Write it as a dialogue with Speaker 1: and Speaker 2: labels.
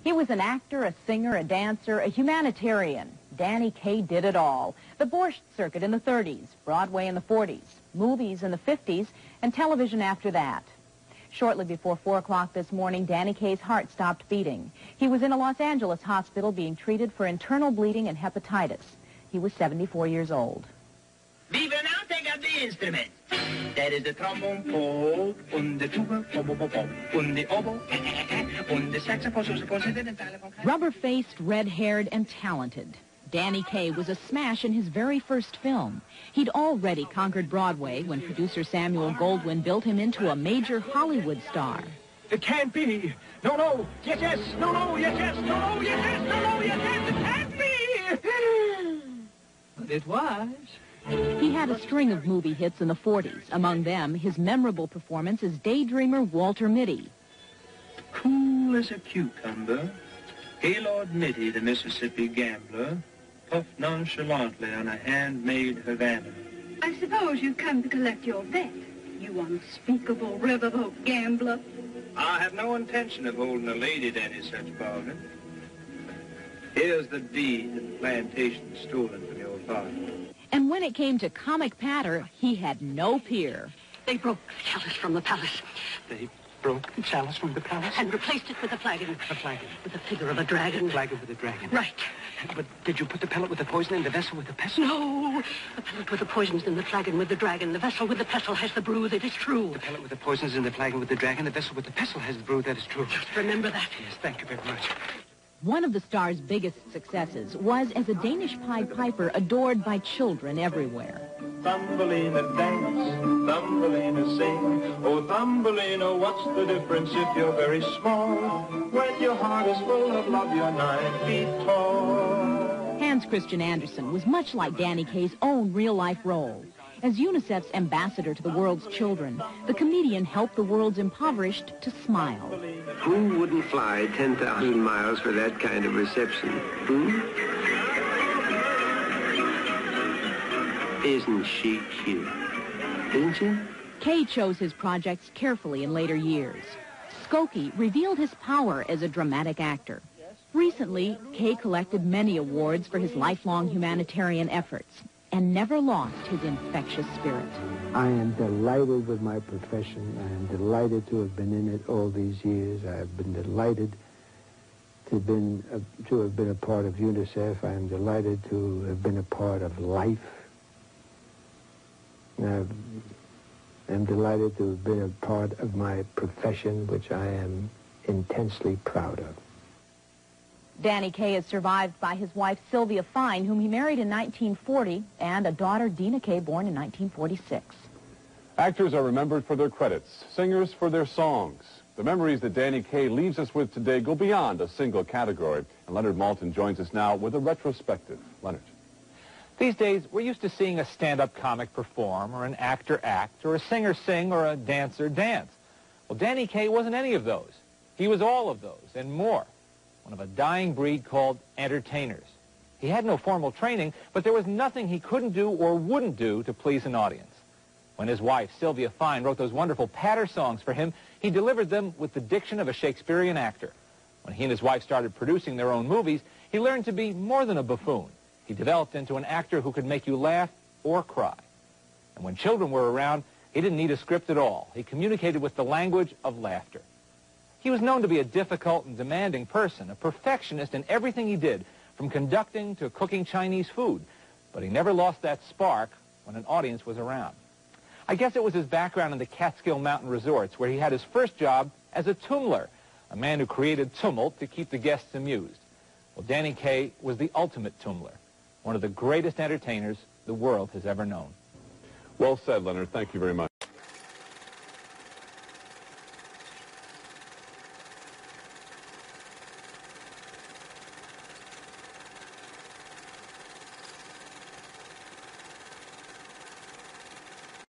Speaker 1: He was an actor, a singer, a dancer, a humanitarian. Danny Kaye did it all. The Borscht Circuit in the 30s, Broadway in the 40s, movies in the 50s, and television after that. Shortly before 4 o'clock this morning, Danny Kaye's heart stopped beating. He was in a Los Angeles hospital being treated for internal bleeding and hepatitis. He was 74 years old.
Speaker 2: We will now take up the instrument. That is the trombone pole, and the tuba, and the oboe, and the saxophone.
Speaker 1: Rubber-faced, red-haired, and talented, Danny Kaye was a smash in his very first film. He'd already conquered Broadway when producer Samuel Goldwyn built him into a major Hollywood star.
Speaker 3: It can't be. No, no. Yes, yes. No, no. Yes, yes. No, no. Yes, yes. No, no. Yes, yes. It can't be. But it was.
Speaker 1: He had a string of movie hits in the 40s. Among them, his memorable performance as daydreamer Walter Mitty.
Speaker 4: Cool as a cucumber, Gaylord Mitty, the Mississippi gambler, puffed nonchalantly on a handmade Havana.
Speaker 5: I suppose you've come to collect your bet, you unspeakable riverboat gambler.
Speaker 4: I have no intention of holding a lady to any such bargain. Here's the deed of the plantation stolen from your father.
Speaker 1: And when it came to comic patter, he had no peer.
Speaker 5: They broke the chalice from the palace.
Speaker 3: They broke the chalice from the palace?
Speaker 5: And replaced it with a flagon.
Speaker 3: A flagon?
Speaker 5: With a figure of a dragon.
Speaker 3: A flagon with a dragon.
Speaker 5: Right.
Speaker 3: But did you put the pellet with the poison in the vessel with the pestle?
Speaker 5: No. The pellet with the poison's in the flagon with the dragon. The vessel with the pestle has the brew that is true.
Speaker 3: The pellet with the poison's in the flagon with the dragon. The vessel with the pestle has the brew that is true.
Speaker 5: Just remember that.
Speaker 3: Yes, thank you very much.
Speaker 1: One of the star's biggest successes was as a Danish Pied Piper adored by children everywhere.
Speaker 4: Thumbelina dance, Thumbelina sing. Oh, Thumbelina, what's the difference if you're very small? When your heart is full of love, you're 9 feet tall.
Speaker 1: Christian Andersen was much like Danny Kaye's own real-life role. As UNICEF's ambassador to the world's children, the comedian helped the world's impoverished to smile.
Speaker 6: Who wouldn't fly 10,000 miles for that kind of reception? Isn't she cute? Isn't she?
Speaker 1: Kaye chose his projects carefully in later years. Skokie revealed his power as a dramatic actor. Recently, Kaye collected many awards for his lifelong humanitarian efforts and never lost his infectious spirit.
Speaker 7: I am delighted with my profession. I am delighted to have been in it all these years. I have been delighted to have been a part of UNICEF. I am delighted to have been a part of life. I'm delighted to have been a part of my profession, which I am intensely proud of.
Speaker 1: Danny Kaye is survived by his wife, Sylvia Fine, whom he married in 1940, and a daughter, Dina Kaye, born in 1946.
Speaker 8: Actors are remembered for their credits, singers for their songs. The memories that Danny Kaye leaves us with today go beyond a single category. And Leonard Maltin joins us now with a retrospective. Leonard.
Speaker 9: These days, we're used to seeing a stand-up comic perform, or an actor act, or a singer sing, or a dancer dance. Well, Danny Kaye wasn't any of those. He was all of those, and more. One of a dying breed called entertainers. He had no formal training, but there was nothing he couldn't do or wouldn't do to please an audience. When his wife, Sylvia Fine, wrote those wonderful patter songs for him, he delivered them with the diction of a Shakespearean actor. When he and his wife started producing their own movies, he learned to be more than a buffoon. He developed into an actor who could make you laugh or cry. And when children were around, he didn't need a script at all. He communicated with the language of laughter. He was known to be a difficult and demanding person, a perfectionist in everything he did, from conducting to cooking Chinese food. But he never lost that spark when an audience was around. I guess it was his background in the Catskill Mountain resorts, where he had his first job as a tumler, a man who created tumult to keep the guests amused. Well, Danny Kaye was the ultimate tumler, one of the greatest entertainers the world has ever known.
Speaker 8: Well said, Leonard. Thank you very much.